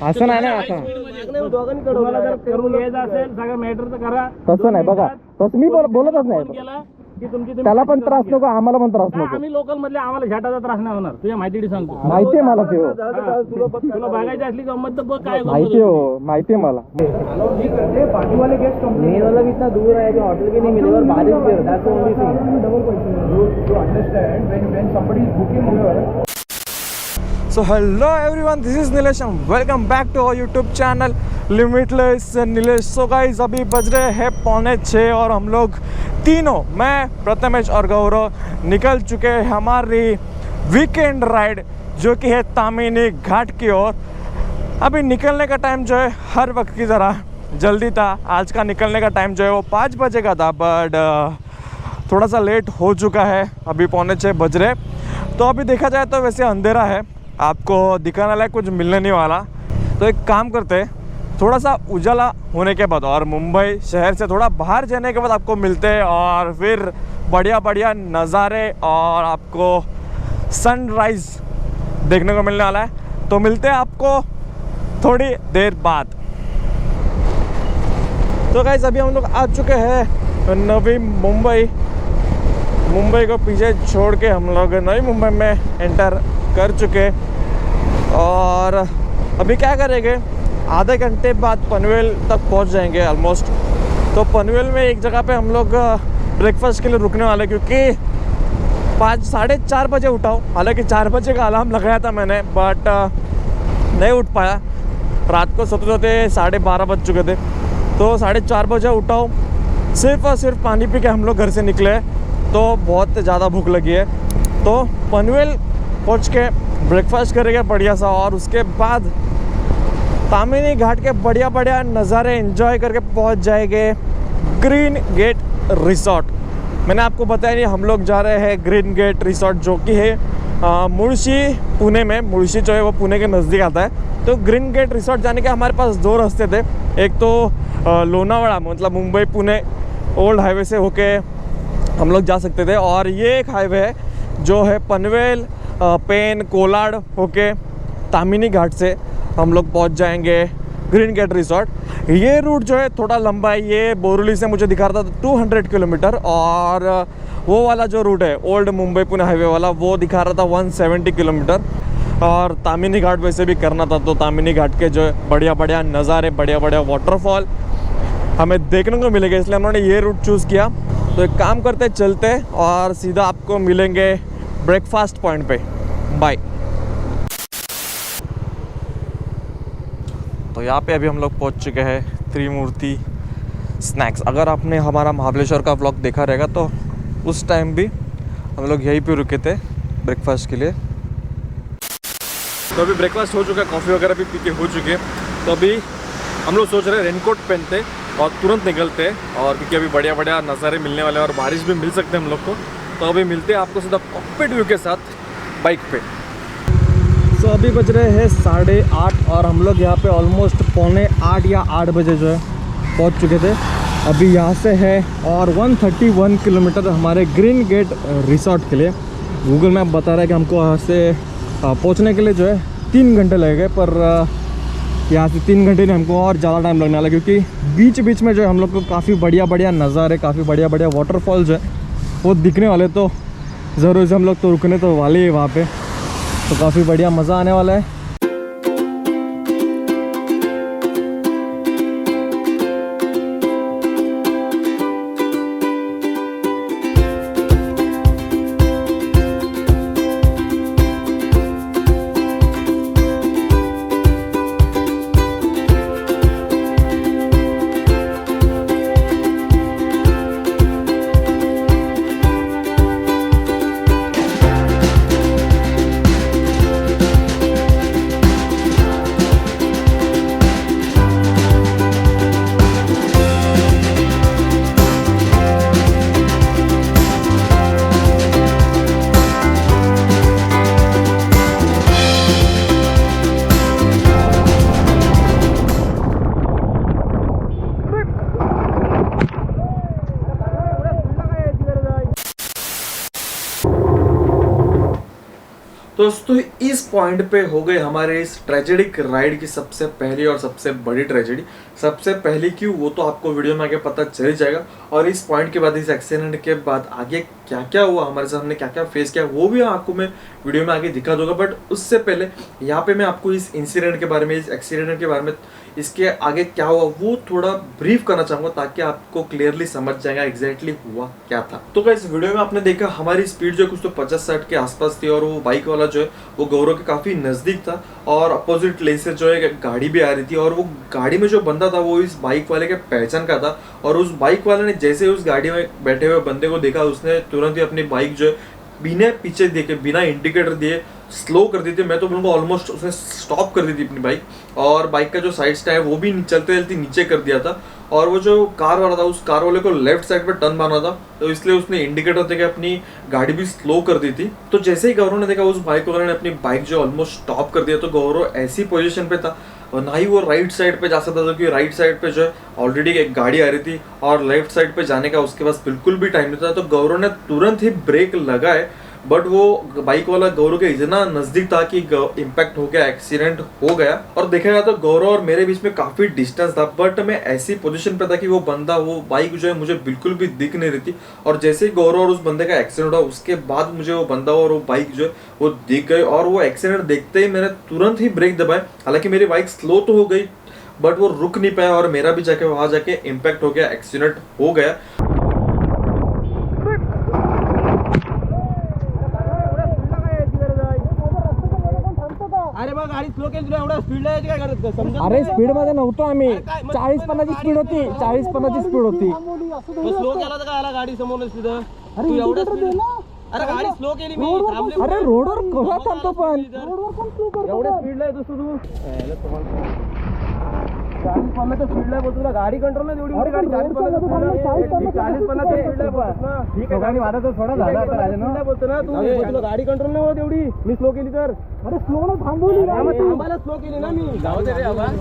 असं नाही ना, असं तुम्हाला जर करून घ्यायचं असेल सगळं मॅटर तर करा. तसं नाही बघा, तसं मी बोलतच नाही. केला की तुमची त्याला पण त्रास नको, आम्हाला पण त्रास नको. आम्ही लोकल मधले, आम्हाला झटाचा त्रास नाही होणार. तुझ्या माहिती सांगतो. माहितीये मला ते हो, तुला बघायची असली गंमत तर बघ काय माहिती हो, माहितीये मला. पार्टी वाले गेस्ट मेन वाला भी इतना दूर है कि होटल भी नहीं मिले और बारिश भी हो. That's only thing you understand when somebody is booking here. So hello everyone, this is Nilesh and welcome back to our YouTube channel limitless Nilesh. So guys, अभी बज रहे हैं 5:45 और हम लोग तीनों, मैं, प्रथमेश और गौरव, निकल चुके हैं हमारी वीकेंड राइड जो कि है तामिनी घाट की ओर. अभी निकलने का टाइम जो है हर वक्त की तरह जल्दी था. आज का निकलने का टाइम जो है वो 5 बजे का था, बट थोड़ा सा लेट हो चुका है. अभी 5:45 बज रहे. तो अभी देखा जाए तो वैसे अंधेरा है, आपको दिखाने लायक कुछ मिलने नहीं वाला. तो एक काम करते हैं, थोड़ा सा उजाला होने के बाद और मुंबई शहर से थोड़ा बाहर जाने के बाद आपको मिलते हैं और फिर बढ़िया बढ़िया नज़ारे और आपको सनराइज़ देखने को मिलने वाला है. तो मिलते हैं आपको थोड़ी देर बाद. तो गाइस, अभी हम लोग आ चुके हैं नवी मुंबई. मुंबई को पीछे छोड़ के हम लोग नई मुंबई में एंटर कर चुके और अभी क्या करेंगे, आधे घंटे बाद पनवेल तक पहुंच जाएंगे ऑलमोस्ट. तो पनवेल में एक जगह पे हम लोग ब्रेकफास्ट के लिए रुकने वाले, क्योंकि 4:30 बजे उठा हूँ. हालांकि 4 बजे का अलार्म लगाया था मैंने, बट नहीं उठ पाया. रात को सोते सोते 12:30 बज चुके थे. तो 4:30 बजे उठा हूँ. सिर्फ और सिर्फ पानी पी के हम लोग घर से निकले, तो बहुत ज़्यादा भूख लगी है. तो पनवेल पहुँच के ब्रेकफास्ट करेंगे बढ़िया सा और उसके बाद तामिनी घाट के बढ़िया बढ़िया नज़ारे एंजॉय करके पहुंच जाएंगे ग्रीन गेट रिसोर्ट. मैंने आपको बताया नहीं, हम लोग जा रहे हैं ग्रीन गेट रिसोर्ट, जो कि है मुळशी, पुणे में. मुळशी जो है वो पुणे के नज़दीक आता है. तो ग्रीन गेट रिसोर्ट जाने के हमारे पास 2 रास्ते थे. एक तो लोनावाड़ा, मतलब मुंबई पुणे ओल्ड हाईवे से होके हम लोग जा सकते थे, और ये एक हाईवे है जो है पनवेल, पेन, कोलाड होके तामिनी घाट से हम लोग पहुंच जाएंगे ग्रीन गेट रिसोर्ट. ये रूट जो है थोड़ा लंबा है. ये बोरीवली से मुझे दिखा रहा था 200 किलोमीटर, और वो वाला जो रूट है ओल्ड मुंबई पुणे हाईवे वाला, वो दिखा रहा था 170 किलोमीटर. और तामिनी घाट वैसे भी करना था, तो तामिनी घाट के जो है बढ़िया बढ़िया नज़ारे, बढ़िया बढ़िया वाटरफॉल हमें देखने को मिलेगा, इसलिए हमने ये रूट चूज़ किया. तो एक काम करते चलते और सीधा आपको मिलेंगे ब्रेकफास्ट पॉइंट पे. बाय. तो यहाँ पे अभी हम लोग पहुँच चुके हैं त्रिमूर्ति स्नैक्स. अगर आपने हमारा महाबलेश्वर का व्लॉग देखा रहेगा तो उस टाइम भी हम लोग यहीं पे रुके थे ब्रेकफास्ट के लिए. तो अभी ब्रेकफास्ट हो चुका है, कॉफ़ी वगैरह भी पी के हो चुके हैं. तो अभी हम लोग सोच रहे हैं रेनकोट पहनते और तुरंत निकलते हैं, और क्योंकि अभी बढ़िया बढ़िया नज़ारे मिलने वाले हैं और बारिश भी मिल सकते हैं हम लोग को. तो अभी मिलते हैं आपको सीधा कॉकपिट व्यू के साथ बाइक पे. तो अभी बज रहे हैं 8:30 और हम लोग यहाँ पे ऑलमोस्ट 7:45 या 8 बजे जो है पहुँच चुके थे. अभी यहाँ से है और 131 किलोमीटर हमारे ग्रीन गेट रिसोर्ट के लिए. गूगल मैप बता रहा है कि हमको यहाँ से पहुँचने के लिए जो है 3 घंटे लगेंगे, पर यहाँ से 3 घंटे नहीं, हमको और ज़्यादा टाइम लगने वाला, क्योंकि बीच बीच में जो है हम लोग को काफ़ी बढ़िया बढ़िया नज़ारे, काफ़ी बढ़िया बढ़िया वाटरफॉल जो है वो दिखने वाले. तो ज़रूर से हम लोग तो रुकने तो वाले ही वहाँ पे. तो काफ़ी बढ़िया मज़ा आने वाला है. तो दोस्तों इस पॉइंट पे हो गई हमारे इस ट्रेजेडिक राइड की सबसे पहली और सबसे बड़ी ट्रेजेडी। सबसे पहली क्यों, वो तो आपको वीडियो में आगे पता चल जाएगा। और इस पॉइंट के बाद, इस एक्सीडेंट के बाद आगे क्या क्या हुआ हमारे साथ, हमने क्या क्या फेस किया, वो भी आपको मैं वीडियो में आगे दिखा दूंगा। बट उससे पहले यहाँ पे मैं आपको इस इंसिडेंट के बारे में, इस एक्सीडेंट के बारे में, इसके आगे क्या हुआ वो थोड़ा ब्रीफ करना चाहूंगा, ताकि आपको क्लियरली समझ जाएगा एग्जैक्टली हुआ क्या था। तो गाइस वीडियो में आपने देखा हमारी स्पीड जो कुछ तो 50-60 के आसपास थी, और वो बाइक वाला जो है वो गौरव के काफी नजदीक था, और अपोजिट लेन से जो है गाड़ी भी आ रही थी, और वो गाड़ी में जो बंदा था वो इस बाइक वाले के पहचान का था। और उस बाइक वाले ने जैसे उस गाड़ी में बैठे हुए बंदे को देखा, उसने तुरंत ही अपनी बाइक जो है बिना पीछे देखे, बिना इंडिकेटर दिए स्लो कर दी थी। मैं तो बोलूँगा ऑलमोस्ट उसने स्टॉप कर दी थी अपनी बाइक, और बाइक का जो साइड स्टैंड है वो भी चलते चलते नीचे कर दिया था। और वो जो कार वाला था, उस कार वाले को लेफ्ट साइड पे टर्न मारना था, तो इसलिए उसने इंडिकेटर देके अपनी गाड़ी भी स्लो कर दी थी। तो जैसे ही गौरव ने देखा उस बाइक वाले ने अपनी बाइक जो ऑलमोस्ट स्टॉप कर दिया, तो गौरव ऐसी पोजीशन पे था और ना ही वो राइट साइड पे जा सकता था, क्योंकि राइट साइड पे जो है ऑलरेडी एक गाड़ी आ रही थी, और लेफ्ट साइड पे जाने का उसके पास बिल्कुल भी टाइम नहीं था। तो गौरव ने तुरंत ही ब्रेक लगाए, बट वो बाइक वाला गौरव के इतना नजदीक था कि इम्पैक्ट हो गया, एक्सीडेंट हो गया। और देखा गया तो गौरव और मेरे बीच में काफी डिस्टेंस था, बट मैं ऐसी पोजीशन पे था कि वो बंदा, वो बाइक जो है मुझे बिल्कुल भी दिख नहीं रही थी। और जैसे ही गौरव और उस बंदे का एक्सीडेंट हुआ, उसके बाद मुझे वो बंदा और वो बाइक जो है वो दिख गए, और वो एक्सीडेंट देखते ही मैंने तुरंत ही ब्रेक दबाए। हालांकि मेरी बाइक स्लो तो हो गई, बट वो रुक नहीं पाया, और मेरा भी जाके वहां जाके इम्पैक्ट हो गया, एक्सीडेंट हो गया। अरे बघ गाडी स्लो केली तुला, एवढा स्पीड आहे काय करत समजा. अरे स्पीड मध्ये नव्हतो आम्ही, 40-50 स्पीड होती, 40-50 स्पीड होती. स्लो केला तर काय आला गाडी समोरच तिथं. तू एवढा स्पीड, अरे गाडी स्लो केली मी, थांबले. अरे रोडवर कसा थांबतो पण, एवढ्या स्पीडला आहे दोस्त तू. 40-50 स्पीडला आहे तुला, गाडी कंट्रोल नाही एवढी मोठी गाडी. 40-50 स्पीडला आहे. ठीक आहे, गाडी माझा तर थोडा झाला आता राजा ना, बोलतो ना तू, तुला गाडी कंट्रोल नाही होत एवढी, मी स्लो केली तर. अरे स्लो ना थांबवली, थांबायला स्लो केली ना मी. जाऊ दे रे आवाज.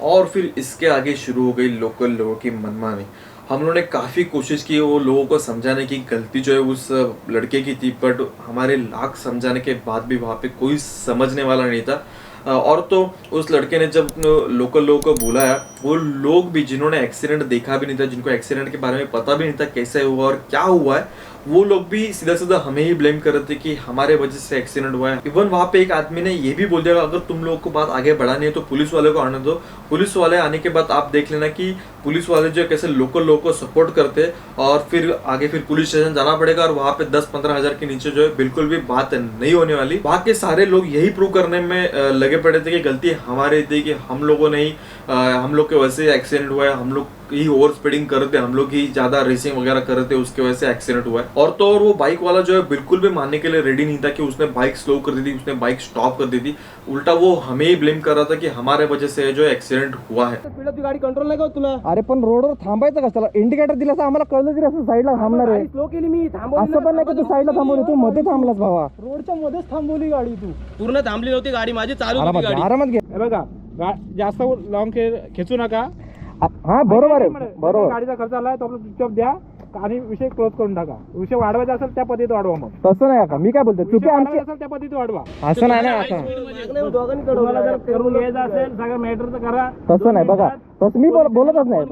और फिर इसके आगे शुरू हो गई लोकल लोगों की मनमानी। हम लोगों ने काफ़ी कोशिश की वो लोगों को समझाने की, गलती जो है उस लड़के की थी, बट हमारे लाख समझाने के बाद भी वहाँ पे कोई समझने वाला नहीं था। और तो उस लड़के ने जब लोकल लोगों को बुलाया, वो लोग भी जिन्होंने एक्सीडेंट देखा भी नहीं था, जिनको एक्सीडेंट के बारे में पता भी नहीं था कैसे हुआ और क्या हुआ है, वो लोग भी सीधा सीधा हमें ही ब्लेम कर रहे थे कि हमारे वजह से एक्सीडेंट हुआ है। इवन वहाँ पे एक आदमी ने ये भी बोल दिया, अगर तुम लोगों को बात आगे बढ़ानी है तो पुलिस वाले को आने दो, पुलिस वाले आने के बाद आप देख लेना कि पुलिस वाले जो कैसे लोकल लोगों को सपोर्ट करते हैं, और फिर आगे फिर पुलिस स्टेशन जाना पड़ेगा, और वहाँ पे 10-15 हज़ार के नीचे जो है बिल्कुल भी बात नहीं होने वाली। वहाँ के सारे लोग यही प्रूव करने में लगे पड़े थे कि गलती हमारी थी, कि हम लोगों ने ही, हम लोग के वजह से एक्सीडेंट हुआ है, हम लोग ही ओवर स्पीडिंग कर रहे थे, हम लोग ही ज्यादा रेसिंग वगैरह कर रहे थे, उसके वजह से एक्सीडेंट हुआ है। और तो और वो बाइक वाला जो है बिल्कुल भी मानने के लिए रेडी नहीं था कि उसने बाइक स्लो कर दी थी, उसने बाइक स्टॉप कर दी थी। उल्टा वो हमें ही ब्लेम कर रहा था कि हमारे वजह से जो एक्सीडेंट हुआ है। स्पीडला तू गाडी कंट्रोल नाही करत तुला. अरे पण रोडवर थांबायचं कशाला, इंडिकेटर दिलं असं आम्हाला कळलं तरी असं साईडला थांबणार आहे. स्लो केली मी, थांबवली. असं पण नाही की तू साईडला थांबवली, तू मध्ये थांबलास भावा. रोडच्या मध्येच थांबवली गाडी तू. पूर्ण थांबली नव्हती गाडी, माझी चालू होती आरामात घे, गाडी. आरामात घे. हे बघा, जास्त लॉंग खेचू नका. हा बरोबर आहे, बरोबर. गाडीचा खर्च आलाय तो आपला चुपचाप द्या आणि विषय क्लोज करून टाका. विषय वाढवायचा असेल त्या पद्धतीत वाढवा. मग तसं नाही का, मी काय बोलतो, चुकी आमची असेल त्या पद्धतीत वाढवा. असं नाही ना, असं तुम्हाला जर करून घ्यायचं असेल सगळं मॅटर तर करा. तसं नाही बघा, तसं मी बोलतच नाही.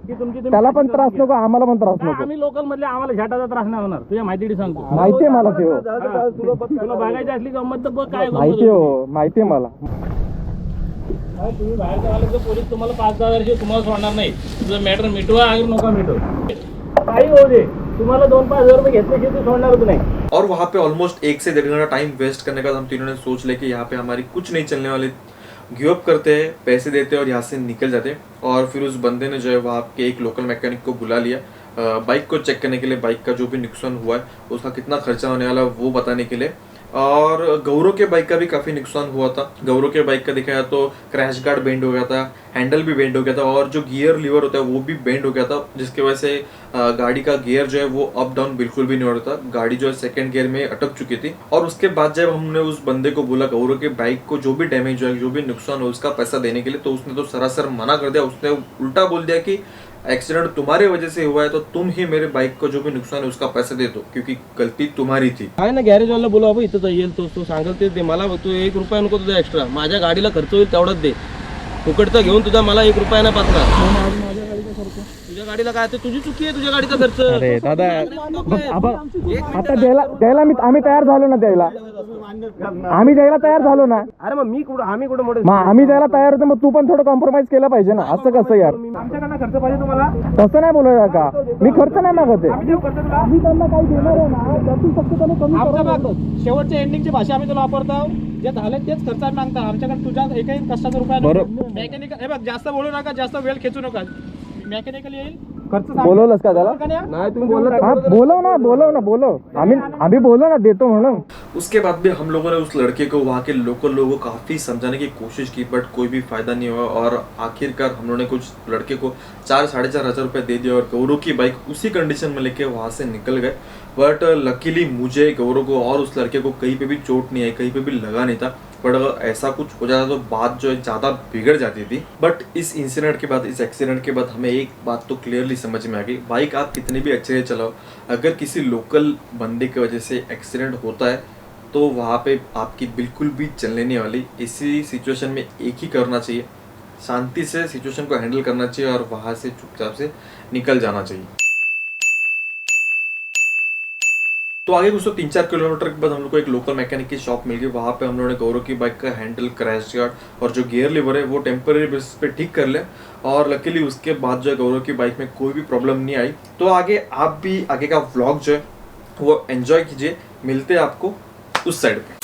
की तुमची त्याला पण त्रास नको, आम्हाला पण त्रास नको. आम्ही लोकल मधले, आम्हाला झटाचा त्रास नाही होणार. तुझ्या माहिती सांगतो, माहितीये मला ते, हो तुला बघायची असली गंमत तर बघ काय माहितीये, हो माहितीये मला. तुम्ही बाहेर आले तर पोलीस तुम्हाला 5-10 वर्ष तुम्हाला सोडणार नाही. तुझं मॅटर मिटवा आणि नका मिटव, काही होऊ दे. तुम्हाला 2-5 हजार रुपये घेतल्याशिवाय ते सोडणारच नाही. और वहाँ पे ऑलमोस्ट 1 से 1.5 घंटा टाइम वेस्ट करने का हम तीनों ने सोच लिया कि यहाँ पे हमारी कुछ नहीं चलने वाली, गिव अप करते हैं, पैसे देते हैं और यहाँ से निकल जाते हैं। और फिर उस बंदे ने जो है वहाँ के एक लोकल मैकेनिक को बुला लिया, बाइक को चेक करने के लिए, बाइक का जो भी नुकसान हुआ है उसका कितना खर्चा होने वाला है वो बताने के लिए। और गौरव के बाइक का भी काफ़ी नुकसान हुआ था। गौरव के बाइक का देखा जाए तो क्रैश गार्ड बेंड हो गया था, हैंडल भी बेंड हो गया था, और जो गियर लीवर होता है वो भी बेंड हो गया था, जिसकी वजह से गाड़ी का गियर जो है वो अप डाउन बिल्कुल भी नहीं हो रहा था। गाड़ी जो है सेकंड गियर में अटक चुकी थी। और उसके बाद जब हमने उस बंदे को बोला गौरव के बाइक को जो भी डैमेज हुआ, जो भी नुकसान हो उसका पैसा देने के लिए, तो उसने तो सरासर मना कर दिया। उसने उल्टा बोल दिया कि एक्सीडेंट तुम्हारी वजह से हुआ है तो तुम ही मेरे बाइक को जो भी नुकसान है उसका पैसा दे दो, क्योंकि गलती तुम्हारी थी. आहे ना गॅरेजवाला बोलू आपण इथं येईल तो सांगेल ते दे मला. तू 1 रुपया नको तुझा एक्स्ट्रा, माझ्या गाडीला खर्च होईल तेवढाच दे. फुकटचा घेऊन तुझा मला 1 रुपया नाही पाचणार. तुझ्या गाडीला काय ते तुझी चुकी आहे, तुझ्या गाडीचा खर्च. अरे दादा आता द्यायला आम्ही तयार झालो ना, द्यायला आम्ही द्यायला तयार झालो ना. अरे मग आम्ही कुठं मोठे आम्ही द्यायला तयार होतो, मग तू पण थोडं कॉम्प्रोमाइज केलं पाहिजे ना. असं कसं यार, आमच्याकडनं खर्च पाहिजे तुम्हाला. तसं नाही बोलायला का, मी खर्च नाही मागत आहे. आम्ही त्यांना काही देणार आहे ना, त्यातून फक्त त्यांनी कमी आमच्या मागतो. शेवटच्या एंडिंगची भाषा आम्ही तुला वापरतो, जे झाले तेच खर्च आम्ही मागता. आमच्याकडे तुझ्या एकही कष्टाचा रुपया बरोबर. मेकॅनिकल हे बघ, जास्त बोलू नका, जास्त वेळ खेचू नका. मेकॅनिकल येईल खर्च बोलवलंस का त्याला? नाही तुम्ही बोलत. हा बोलव ना. आम्ही बोलो ना, देतो म्हणून. उसके बाद भी हम लोगों ने उस लड़के को, वहाँ के लोकल लोगों को काफ़ी समझाने की कोशिश की, बट कोई भी फायदा नहीं हुआ. और आखिरकार हम लोगों ने कुछ लड़के को 4-4.5 हज़ार रुपये दे दिए और गौरव की बाइक उसी कंडीशन में लेके वहाँ से निकल गए. बट लकीली मुझे, गौरव को और उस लड़के को कहीं पे भी चोट नहीं आई, कहीं पे भी लगा नहीं था. बट अगर ऐसा कुछ हो जाता तो बात जो है ज़्यादा बिगड़ जाती थी. बट इस इंसिडेंट के बाद, इस एक्सीडेंट के बाद हमें एक बात तो क्लियरली समझ में आ गई, बाइक आप कितनी भी अच्छे से चलाओ, अगर किसी लोकल बंदे की वजह से एक्सीडेंट होता है तो वहाँ पे आपकी बिल्कुल भी चलने नहीं वाली. इसी सिचुएशन में एक ही करना चाहिए, शांति से सिचुएशन को हैंडल करना चाहिए और वहाँ से चुपचाप से निकल जाना चाहिए. तो आगे कुछ तो 3-4 किलोमीटर के बाद हम लोग को एक लोकल मैकेनिक की शॉप मिल गई. वहाँ पे हम लोगों ने गौरव की बाइक का हैंडल, क्रैश गार्ड और जो गियर लीवर है वो टेम्पररी बेसिस पे ठीक कर ले. और लकीली उसके बाद जो है गौरव की बाइक में कोई भी प्रॉब्लम नहीं आई. तो आगे आप भी आगे का व्लॉग जो है वो एंजॉय कीजिए. मिलते हैं आपको उस साइड पे.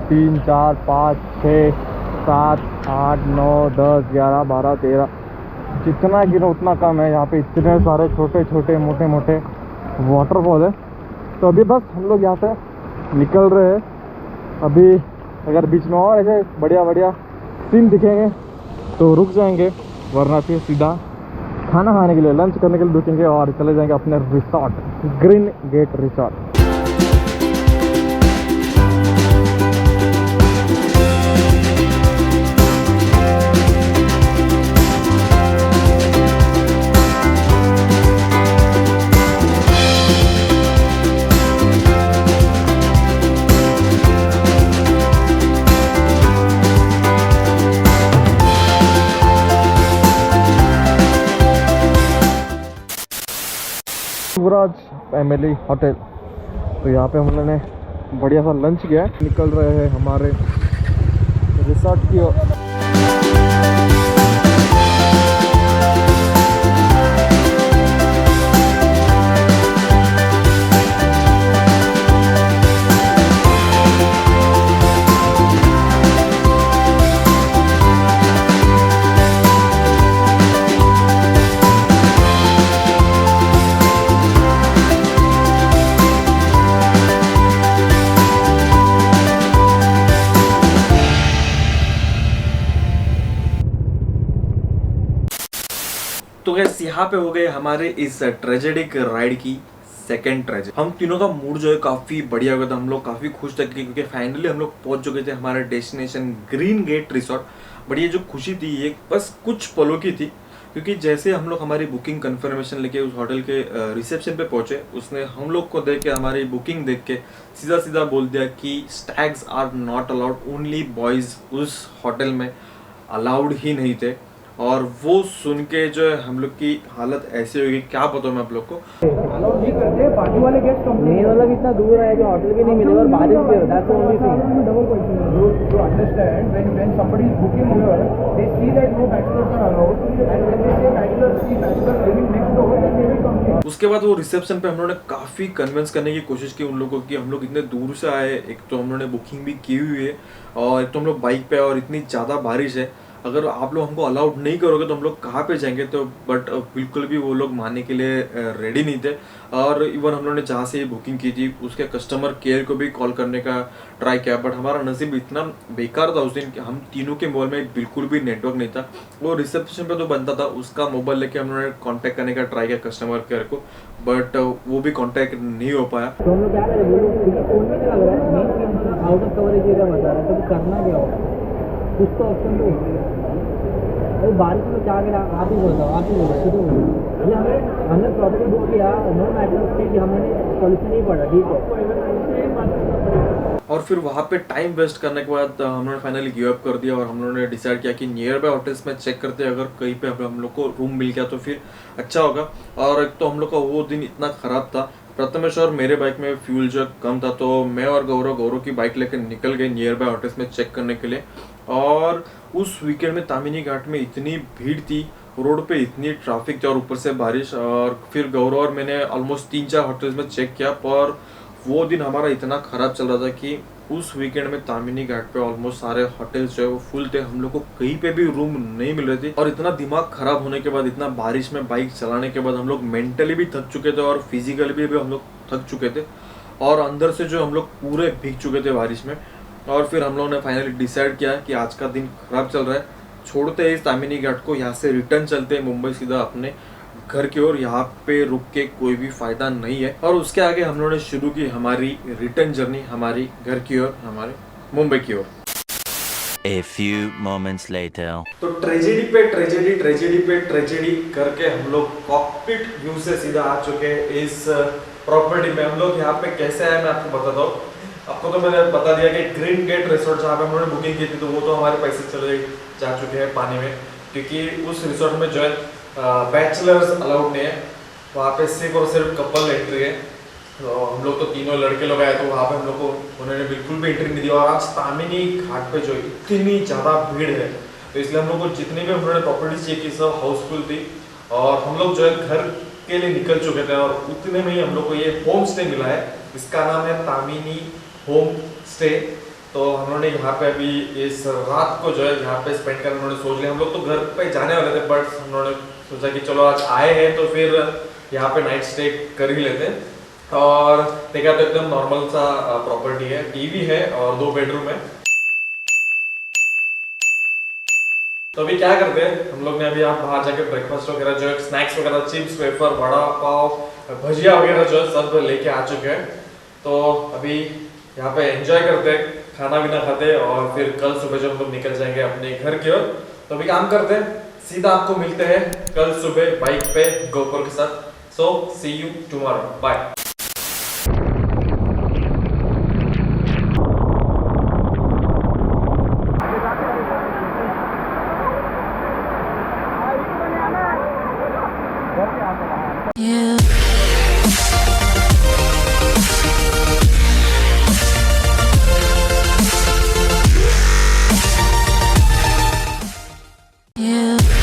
तीन 4 5 6 7 8 9 10 11 12 13, जितना गिनो उतना कम है. यहाँ पे इतने सारे छोटे छोटे मोटे मोटे वाटरफॉल है. तो अभी बस हम लोग यहाँ से निकल रहे हैं. अभी अगर बीच में और ऐसे बढ़िया बढ़िया सीन दिखेंगे तो रुक जाएंगे, वरना फिर सीधा खाना खाने के लिए, लंच करने के लिए रुकेंगे और चले जाएंगे अपने रिसोर्ट, ग्रीन गेट रिसोर्ट. युवराज फैमिली होटल. तो यहाँ पे हम लोगों ने बढ़िया सा लंच किया है. निकल रहे हैं हमारे रिसोर्ट की ओर. तो गैस यहाँ पे हो गए हमारे इस ट्रेजेडिक राइड की सेकेंड ट्रेजेडी. हम तीनों का मूड जो है काफी बढ़िया हो गया था. हम लोग काफी खुश थे क्योंकि फाइनली हम लोग पहुंच चुके थे हमारे destination green gate resort. But ये जो खुशी थी ये बस कुछ पलों की थी, क्योंकि जैसे हम लोग हमारी बुकिंग कंफर्मेशन लेके उस होटल के रिसेप्शन पे पहुंचे, उसने हम लोग को देख के, हमारी बुकिंग देख के सीधा सीधा बोल दिया कि stags are not allowed, only boys उस होटल में अलाउड ही नहीं थे. और वो सुन के जो है हम लोग की हालत ऐसी होगी, क्या बताऊँ मैं आप लोग को. अलाउड नहीं करते पार्टी वाले गेस्ट. मेन वाला कितना दूर है कि होटल भी नहीं मिले और बारिश भी हो. That's the only thing. You understand when somebody is booking here, they see that no bachelors are allowed, and when they say bachelors living next door, then they will come. उसके बाद वो रिसेप्शन पे हम लोगों ने काफ़ी convince करने की कोशिश की उन लोगों को कि हम लोग इतने दूर से आए, एक तो हम लोगों ने बुकिंग भी की हुई है और एक तो हम लोग बाइक पे और इतनी ज़्यादा बारिश है, अगर आप लोग हमको अलाउड नहीं करोगे तो हम लोग कहाँ पे जाएंगे। तो बट बिल्कुल भी वो लोग मानने के लिए रेडी नहीं थे। और इवन हम लोगों ने जहाँ से ये बुकिंग की थी उसके कस्टमर केयर को भी कॉल करने का ट्राई किया, बट हमारा नसीब इतना बेकार था उस दिन कि हम तीनों के मोबाइल में बिल्कुल भी नेटवर्क नहीं था। वो रिसेप्शन पे तो बनता था, उसका मोबाइल लेके हम लोगों ने कॉन्टैक्ट करने का ट्राई किया कस्टमर केयर को, बट वो भी कॉन्टैक्ट नहीं हो पाया। तो हम लोग क्या करें, बोलो क्योंकि फोन में लग रहा है, main out of coverage area बता रहा है, तो करना क्या होगा, कुछ तो ऑप्शन दो। अरे बारिश में क्या करा, आप ही बताओ, आप ही बोलो, खुद बोलो। अरे हमने प्रॉपर्टी बुक किया, नो मैटर कि हमने सॉल्यूशन नहीं पड़ा, ठीक है। और फिर वहाँ पे टाइम वेस्ट करने के बाद हम लोगों ने फाइनली गिव अप कर दिया और हम लोगों ने डिसाइड किया कि नियर बाय होटल्स में चेक करते हैं, अगर कहीं पे हम लोग को रूम मिल गया तो फिर अच्छा होगा। और एक तो हम लोग का वो दिन इतना ख़राब था, प्रथमेश और मेरे बाइक में फ्यूल जो कम था, तो मैं और गौरव की बाइक लेकर निकल गए नियर बाय होटल्स में चेक करने के लिए। और उस वीकेंड में तामिनी घाट में इतनी भीड़ थी, रोड पे इतनी ट्रैफिक थी और ऊपर से बारिश, और फिर गौरव और मैंने ऑलमोस्ट 3-4 होटल्स में चेक किया, पर वो दिन हमारा इतना ख़राब चल रहा था कि उस वीकेंड में तामिनी घाट पे ऑलमोस्ट सारे होटल्स जो है वो फुल थे, हम लोग को कहीं पे भी रूम नहीं मिल रहे थे। और इतना दिमाग खराब होने के बाद, इतना बारिश में बाइक चलाने के बाद हम लोग मेंटली भी थक चुके थे और फिजिकली भी हम लोग थक चुके थे और अंदर से जो हम लोग पूरे भीग चुके थे बारिश में। और फिर हम लोगों ने फाइनली डिसाइड किया कि आज का दिन खराब चल रहा है, छोड़ते हैं इस तामिनी घाट को, यहाँ से रिटर्न चलते हैं मुंबई सीधा अपने घर की ओर, यहाँ पे रुक के कोई भी फायदा नहीं है। और उसके आगे हम लोगों ने शुरू की हमारी रिटर्न जर्नी, हमारी घर की ओर, हमारे मुंबई की ओर। A few moments later. तो ट्रेजेडी पे ट्रेजेडी, ट्रेजेडी पे ट्रेजेडी करके हम लोग कॉकपिट व्यू से सीधा आ चुके हैं इस प्रॉपर्टी में। हम लोग यहाँ पे कैसे आए मैं आपको बताता हूँ। आपको तो मैंने बता दिया कि ग्रीन गेट रिसोर्ट जहाँ पे हम लोगों ने बुकिंग की थी, तो वो तो हमारे पैसे चले जा चुके हैं पानी में, क्योंकि उस रिसोर्ट में जो है बैचलर्स अलाउड नहीं है, वहाँ पे सिर्फ और सिर्फ कपल एंट्री है। तो हम लोग तो तीनों लड़के लोग आए, तो वहाँ पे हम लोग को उन्होंने बिल्कुल भी एंट्री नहीं दी। और आज तामिनी घाट पे जो इतनी ज़्यादा भीड़ है, तो इसलिए हम लोग को जितनी भी उन्होंने प्रॉपर्टीज चेक की सब हाउसफुल थी और हम लोग जो है घर के लिए निकल चुके थे। और उतने में ही हम लोग को ये होम स्टे मिला है, इसका नाम है तामिनी होम स्टे। तो हम लोगों ने यहाँ पे अभी इस रात को जो है यहाँ पे स्पेंड करना उन्होंने सोच लिया। हम लोग तो घर पे जाने वाले थे, बट हम लोगों ने सोचा कि चलो आज आए हैं तो फिर यहाँ पे नाइट स्टे कर ही लेते हैं। और देखा तो एकदम नॉर्मल सा प्रॉपर्टी है, टीवी है और 2 बेडरूम है। तो अभी क्या करते हैं हम लोग ने, अभी आप बाहर जाके ब्रेकफास्ट वगैरह जो है, स्नैक्स वगैरह, चिप्स, वेफर, वड़ा पाव, भजिया वगैरह जो है सब लेके आ चुके हैं। तो अभी यहाँ पे एंजॉय करते हैं, खाना पीना खाते हैं और फिर कल सुबह जो हम लोग निकल जाएंगे अपने घर की ओर। तो अभी काम करते हैं, सीधा आपको मिलते हैं कल सुबह बाइक पे गोपुर के साथ। सो सी यू टुमारो, बाय। Yeah.